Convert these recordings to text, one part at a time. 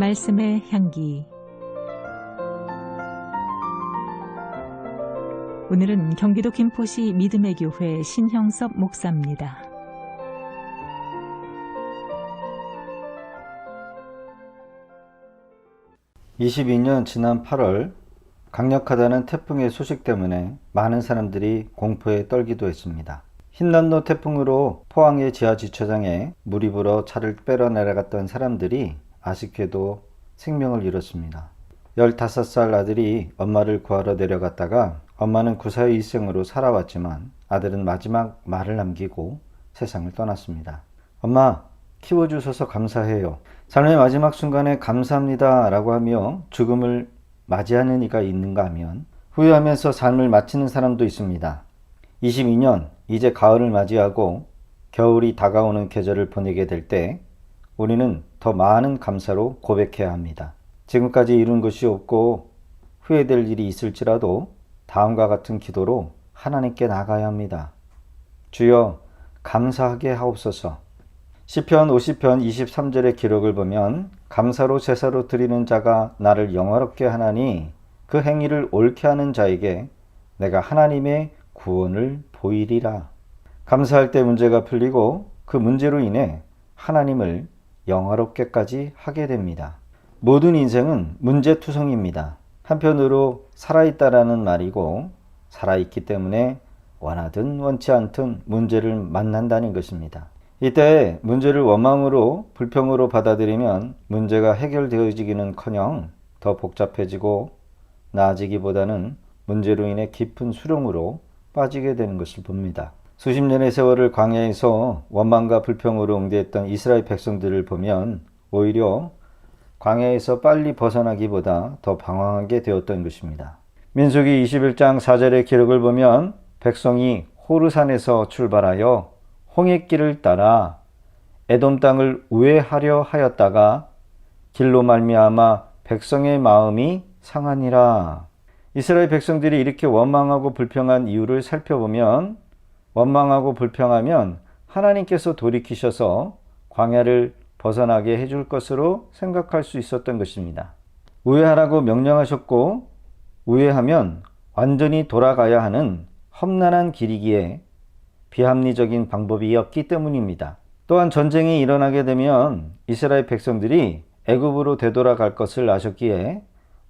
말씀의 향기. 오늘은 경기도 김포시 믿음의 교회 신형섭 목사입니다. 22년 지난 8월 강력하다는 태풍의 소식 때문에 많은 사람들이 공포에 떨기도 했습니다. 흰난로 태풍으로 포항의 지하주차장에 물이 불어 차를 빼러 내려갔던 사람들이 아쉽게도 생명을 잃었습니다. 15살 아들이 엄마를 구하러 내려갔다가 엄마는 구사의 일생으로 살아왔지만 아들은 마지막 말을 남기고 세상을 떠났습니다. 엄마, 키워주셔서 감사해요. 삶의 마지막 순간에 감사합니다 라고 하며 죽음을 맞이하는 이가 있는가 하면 후회하면서 삶을 마치는 사람도 있습니다. 22년 이제 가을을 맞이하고 겨울이 다가오는 계절을 보내게 될 때 우리는 더 많은 감사로 고백해야 합니다. 지금까지 이룬 것이 없고 후회될 일이 있을지라도 다음과 같은 기도로 하나님께 나가야 합니다. 주여 감사하게 하옵소서. 시편 50편 23절의 기록을 보면 감사로 제사로 드리는 자가 나를 영화롭게 하나니 그 행위를 옳게 하는 자에게 내가 하나님의 구원을 보이리라. 감사할 때 문제가 풀리고 그 문제로 인해 하나님을 영화롭게까지 하게 됩니다. 모든 인생은 문제투성입니다. 한편으로 살아있다라는 말이고 살아있기 때문에 원하든 원치 않든 문제를 만난다는 것입니다. 이때 문제를 원망으로 불평으로 받아들이면 문제가 해결되어지기는커녕 더 복잡해지고 나아지기보다는 문제로 인해 깊은 수렁으로 빠지게 되는 것을 봅니다. 수십 년의 세월을 광야에서 원망과 불평으로 응대했던 이스라엘 백성들을 보면 오히려 광야에서 빨리 벗어나기보다 더 방황하게 되었던 것입니다. 민수기 21장 4절의 기록을 보면 백성이 호르산에서 출발하여 홍해길을 따라 에돔 땅을 우회하려 하였다가 길로 말미암아 백성의 마음이 상하니라. 이스라엘 백성들이 이렇게 원망하고 불평한 이유를 살펴보면 원망하고 불평하면 하나님께서 돌이키셔서 광야를 벗어나게 해줄 것으로 생각할 수 있었던 것입니다. 우회하라고 명령하셨고 우회하면 완전히 돌아가야 하는 험난한 길이기에 비합리적인 방법이었기 때문입니다. 또한 전쟁이 일어나게 되면 이스라엘 백성들이 애굽으로 되돌아갈 것을 아셨기에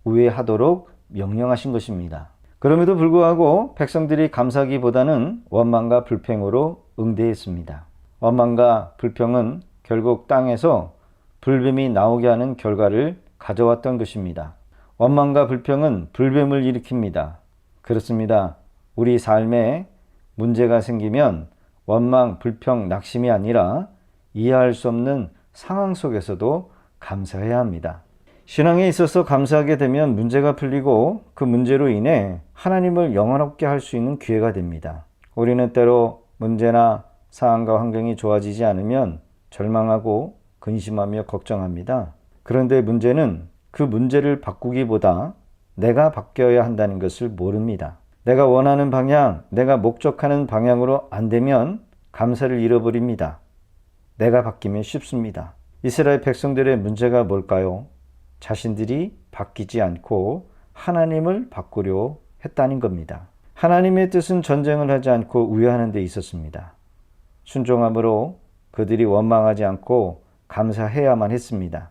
우회하도록 명령하신 것입니다. 그럼에도 불구하고 백성들이 감사하기보다는 원망과 불평으로 응대했습니다. 원망과 불평은 결국 땅에서 불뱀이 나오게 하는 결과를 가져왔던 것입니다. 원망과 불평은 불뱀을 일으킵니다. 그렇습니다. 우리 삶에 문제가 생기면 원망, 불평, 낙심이 아니라 이해할 수 없는 상황 속에서도 감사해야 합니다. 신앙에 있어서 감사하게 되면 문제가 풀리고 그 문제로 인해 하나님을 영원롭게 할 수 있는 기회가 됩니다. 우리는 때로 문제나 상황과 환경이 좋아지지 않으면 절망하고 근심하며 걱정합니다. 그런데 문제는 그 문제를 바꾸기보다 내가 바뀌어야 한다는 것을 모릅니다. 내가 원하는 방향, 내가 목적하는 방향으로 안 되면 감사를 잃어버립니다. 내가 바뀌면 쉽습니다. 이스라엘 백성들의 문제가 뭘까요? 자신들이 바뀌지 않고 하나님을 바꾸려 했다는 겁니다. 하나님의 뜻은 전쟁을 하지 않고 우회하는 데 있었습니다. 순종함으로 그들이 원망하지 않고 감사해야만 했습니다.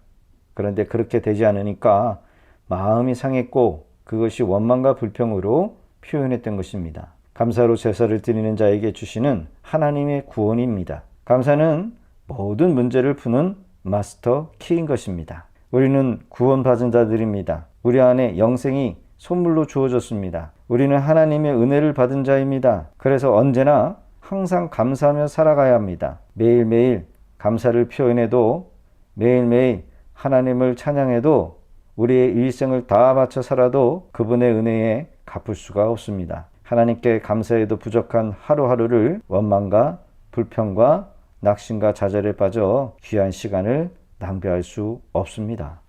그런데 그렇게 되지 않으니까 마음이 상했고 그것이 원망과 불평으로 표현했던 것입니다. 감사로 제사를 드리는 자에게 주시는 하나님의 구원입니다. 감사는 모든 문제를 푸는 마스터 키인 것입니다. 우리는 구원받은 자들입니다. 우리 안에 영생이 선물로 주어졌습니다. 우리는 하나님의 은혜를 받은 자입니다. 그래서 언제나 항상 감사하며 살아가야 합니다. 매일매일 감사를 표현해도 매일매일 하나님을 찬양해도 우리의 일생을 다 바쳐 살아도 그분의 은혜에 갚을 수가 없습니다. 하나님께 감사해도 부족한 하루하루를 원망과 불평과 낙심과 좌절에 빠져 귀한 시간을 낭비할 수 없습니다.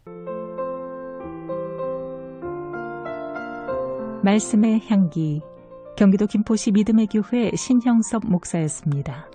말씀의 향기. 경기도 김포시 믿음의 교회 신형섭 목사였습니다.